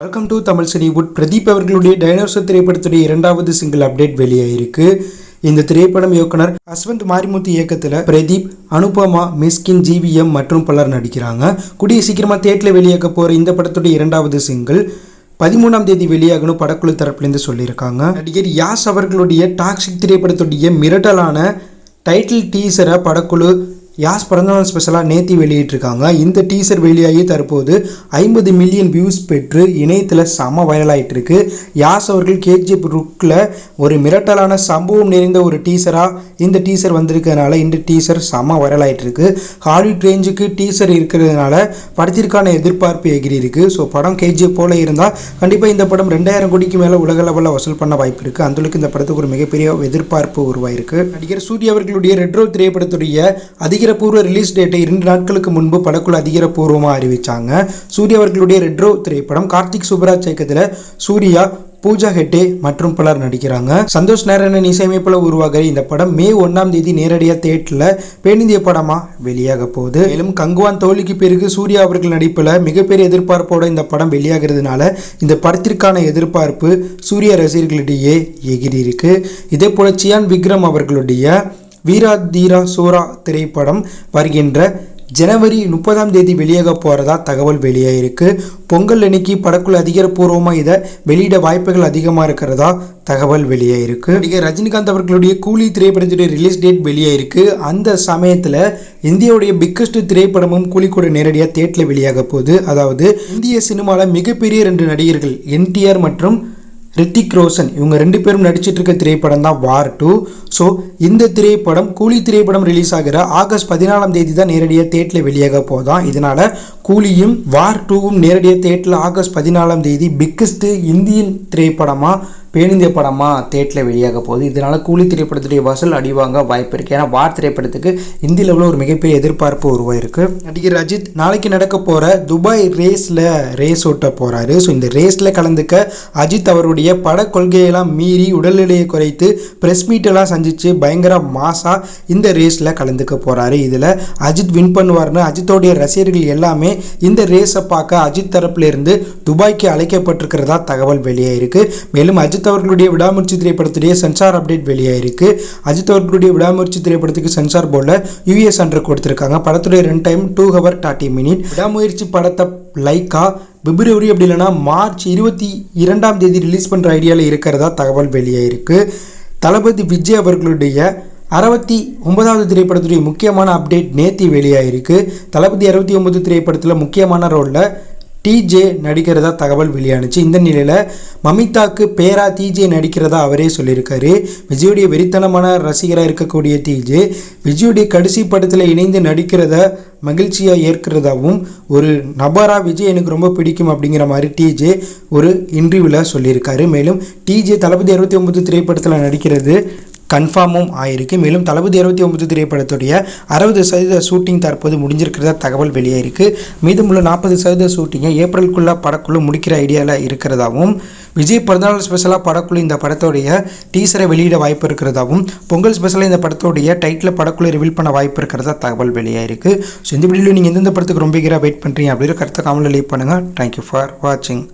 Welcome to Tamil Cinewood. Pradeep அவர்களுடைய dinosaur திரைப்படத்துடைய இரண்டாவது single update வெளியாயிருக்கு. இந்த திரைப்படம் இயக்குனர் அஸ்வந்த் மாரிமுத்து இயக்கத்தில் பிரதீப், அனுபமா, மிஸ்கின், ஜிவிஎம் மற்றும் பலர் நடிக்கிறாங்க. கூடிய சீக்கிரமாக தியேட்டரில் வெளியாக போகிற இந்த படத்துடைய இரண்டாவது சிங்கிள் 13ஆம் தேதி வெளியாகணும் படக்குழு தரப்புலேருந்து சொல்லியிருக்காங்க. நடிகர் யாஸ் அவர்களுடைய டாக்ஸிக் திரைப்படத்துடைய மிரட்டலான டைட்டில் டீசரை படக்குழு யாஸ் பிறந்தநாள் ஸ்பெஷலாக நேற்று வெளியிட்டிருக்காங்க. இந்த டீசர் வெளியாகி தற்போது 50 மில்லியன் வியூஸ் பெற்று இணையத்தில் செம வைரல் ஆகிட்டு இருக்கு. யாஸ் அவர்கள் கேஜிஎஃப் லுக்கில் ஒரு மிரட்டலான சம்பவம் நிறைந்த ஒரு டீசராக இந்த டீசர் வந்திருக்கிறதுனால இந்த டீசர் செம வைரல் ஆகிட்டு இருக்கு. ஹாலிவுட் ரேஞ்சுக்கு டீசர் இருக்கிறதுனால படத்திற்கான எதிர்பார்ப்பு எகிரி இருக்கு. ஸோ படம் கேஜிஎஃப் போல இருந்தால் கண்டிப்பாக இந்த படம் 2000 கோடிக்கு மேலே உலக லெவலில் வசூல் பண்ண வாய்ப்பு இருக்குது. அந்தளவுக்கு இந்த படத்துக்கு ஒரு மிகப்பெரிய எதிர்பார்ப்பு உருவாயிருக்கு. நடிகர் சூர்யா அவர்களுடைய ரெட்ரோ திரைப்படத்துடைய அதிகாரப்பூர்வ ரிலீஸ் டேட்டை 2 நாட்களுக்கு முன்பு படக்குழு அதிகாரப்பூர்வமாக அறிவித்தாங்க. சூர்யா அவர்களுடைய ரெட்ரோ திரைப்படம் கார்த்திக் சுப்ராஜ் இயக்கத்தில் சூர்யா, பூஜா ஹெட்டே மற்றும் பலர் நடிக்கிறாங்க. சந்தோஷ் நாராயணன் இசையமைப்பில் உருவாகிற இந்த படம் மே 1ஆம் தேதி நேரடியாக தியேட்டரில் பேனிந்திய படமாக வெளியாக போகுது. மேலும் கங்குவான் தோல்விக்கு பிறகு சூர்யா அவர்கள் நடிப்பில் மிகப்பெரிய எதிர்பார்ப்போட இந்த படம் வெளியாகிறதுனால இந்த படத்திற்கான எதிர்பார்ப்பு சூர்யா ரசிகர்களிடையே எகிரி இருக்கு. இதே போல சியான் விக்ரம் அவர்களுடைய வீரா தீரா சூரா திரைப்படம் வருகின்ற ஜனவரி 30ஆம் தேதி வெளியாக போகிறதா தகவல் வெளியாகிருக்கு. பொங்கல் அன்னைக்கு படக்குழு அதிகாரப்பூர்வமாக இதை வெளியிட வாய்ப்புகள் அதிகமாக இருக்கிறதா தகவல் வெளியாகிருக்கு. நடிகர் ரஜினிகாந்த் அவர்களுடைய கூலி திரைப்படத்துடைய ரிலீஸ் டேட் வெளியாகிருக்கு. அந்த சமயத்தில் இந்தியாவுடைய பிக்கஸ்ட் திரைப்படமும் கூலி கூட நேரடியாக தியேட்டரில் வெளியாக போகுது. அதாவது இந்திய சினிமாவில் மிகப்பெரிய 2 நடிகர்கள் என்டிஆர் மற்றும் ரித்திக் ரோஷன் இவங்க 2 பேரும் நடிச்சிட்டு இருக்க திரைப்படம் தான் வார் 2. ஸோ இந்த திரைப்படம் கூலி திரைப்படம் ரிலீஸ் ஆகிற ஆகஸ்ட் 14ஆம் தேதி தான் நேரடியாக தியேட்டரில் வெளியாக போதான். இதனால கூலியும் வார் 2வும் நேரடியாக தியேட்டரில் ஆகஸ்ட் 14ஆம் தேதி பிக்கஸ்ட் இந்தியன் திரைப்படமாக பேனிந்திய படமாக தியேட்டரில் வெளியாக போகுது. இதனால் கூலி திரைப்படத்துடைய வசூல் அடிவாங்க வாய்ப்பு இருக்குது. ஏன்னா வார் திரைப்படத்துக்கு இந்திய லெவலில் ஒரு மிகப்பெரிய எதிர்பார்ப்பு உருவாயிருக்கு. நடிகர் அஜித் நாளைக்கு நடக்க போகிற துபாய் ரேஸ் ஓட்ட போகிறாரு. ஸோ இந்த ரேஸில் கலந்துக்க அஜித் அவருடைய பட கொள்கையெல்லாம் மீறி உடல் எடையை குறைத்து ப்ரெஸ் மீட்டெல்லாம் சந்தித்து பயங்கர மாசாக இந்த ரேஸில் கலந்துக்க போகிறாரு. இதில் அஜித் வின் பண்ணுவார்னு அஜித்தோடைய ரசிகர்கள் எல்லாமே இந்த ரேஸை பார்க்க அஜித் தரப்பிலிருந்து துபாய்க்கு அழைக்கப்பட்டிருக்கிறதா தகவல் வெளியாயிருக்கு. மேலும் அஜித் அவர்களுடைய விடாமுயற்சி திரைப்படத்துடைய சென்சார் அப்டேட் வெளியாயிருக்கு. அஜித் அவர்களுடைய விடாமுயற்சி திரைப்படத்துக்கு சென்சார் போர்டில் யூஎஸ் அண்டர் கொடுத்திருக்காங்க. படத்துடைய ரன் டைம் 2 hours 30 minutes. விடாமுயற்சி படத்தை லைக்கா பிப்ரவரி அப்படி இல்லைன்னா மார்ச் 22ஆம் தேதி ரிலீஸ் பண்ணுற ஐடியாவில் இருக்கிறதா தகவல் வெளியாயிருக்கு. தளபதி விஜய் அவர்களுடைய 69வது திரைப்படத்துடைய முக்கியமான அப்டேட் நேற்று வெளியாயிருக்கு. தளபதி 69 திரைப்படத்தில் முக்கியமான ரோலில் டிஜே நடிக்கிறதா தகவல் வெளியானுச்சு. இந்த நிலையில் மமிதாக்கு பேரா டிஜே நடிக்கிறதா அவரே சொல்லியிருக்காரு. விஜயுடைய வெறித்தனமான ரசிகராக இருக்கக்கூடிய டிஜே விஜயுடைய கடைசி படத்தில் இணைந்து நடிக்கிறத மகிழ்ச்சியாக ஏற்கிறதாகவும் ஒரு நபராக விஜய் எனக்கு ரொம்ப பிடிக்கும் அப்படிங்கிற மாதிரி டிஜே ஒரு இன்டர்வியூவில் சொல்லியிருக்காரு. மேலும் டிஜே தளபதி 69 திரைப்படத்தில் நடிக்கிறது கன்ஃபார்மும் ஆயிருக்கு. மேலும் தளபதி 69 திரைப்படத்துடைய 60% ஷூட்டிங் தற்போது முடிஞ்சிருக்கிறதா தகவல் வெளியாயிருக்கு. மீதமுள்ள 40% ஷூட்டிங்கை ஏப்ரலுக்குள்ளே படக்குழு முடிக்கிற ஐடியாவில் இருக்கிறதாகவும் விஜய் பிறந்தநாள் ஸ்பெஷலாக படக்குழு இந்த படத்தோடைய டீசரை வெளியிட வாய்ப்பு இருக்கிறதாகவும் பொங்கல் ஸ்பெஷலாக இந்த படத்தோடைய டைட்டில் படக்குழு ரிவீல் பண்ண வாய்ப்பு இருக்கிறதா தகவல் வெளியாயிருக்கு. ஸோ இந்த வீடியோவில் நீங்கள் எந்தெந்த படத்துக்கு ரொம்ப வெயிட் பண்ணுறீங்க அப்படிங்கிற கருத்தை காமெண்ட்ல லீவ் பண்ணுங்கள். தேங்க்யூ ஃபார் வாட்சிங்.